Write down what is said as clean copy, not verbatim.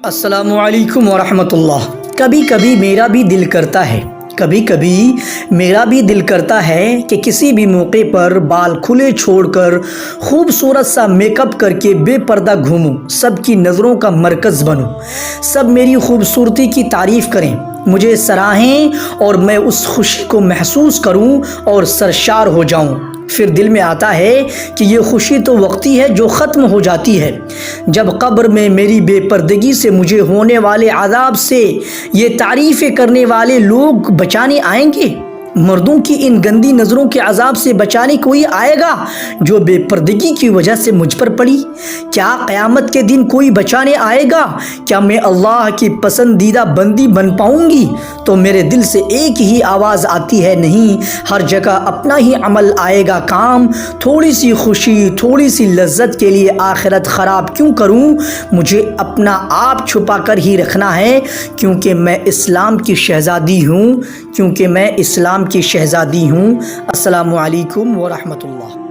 السلام علیکم ورحمۃ اللہ۔ کبھی کبھی میرا بھی دل کرتا ہے کہ کسی بھی موقع پر بال کھلے چھوڑ کر خوبصورت سا میک اپ کر کے بے پردہ گھوموں، سب کی نظروں کا مرکز بنوں، سب میری خوبصورتی کی تعریف کریں، مجھے سراہیں اور میں اس خوشی کو محسوس کروں اور سرشار ہو جاؤں۔ پھر دل میں آتا ہے کہ یہ خوشی تو وقتی ہے جو ختم ہو جاتی ہے، جب قبر میں میری بے پردگی سے مجھے ہونے والے عذاب سے یہ تعریفیں کرنے والے لوگ بچانے آئیں گے۔ مردوں کی ان گندی نظروں کے عذاب سے بچانے کوئی آئے گا جو بے پردگی کی وجہ سے مجھ پر پڑی؟ کیا قیامت کے دن کوئی بچانے آئے گا؟ کیا میں اللہ کی پسندیدہ بندی بن پاؤں گی؟ تو میرے دل سے ایک ہی آواز آتی ہے، نہیں، ہر جگہ اپنا ہی عمل آئے گا کام۔ تھوڑی سی خوشی، تھوڑی سی لذت کے لیے آخرت خراب کیوں کروں؟ مجھے اپنا آپ چھپا کر ہی رکھنا ہے، کیونکہ میں اسلام کی شہزادی ہوں۔ السلام علیکم ورحمۃ اللہ۔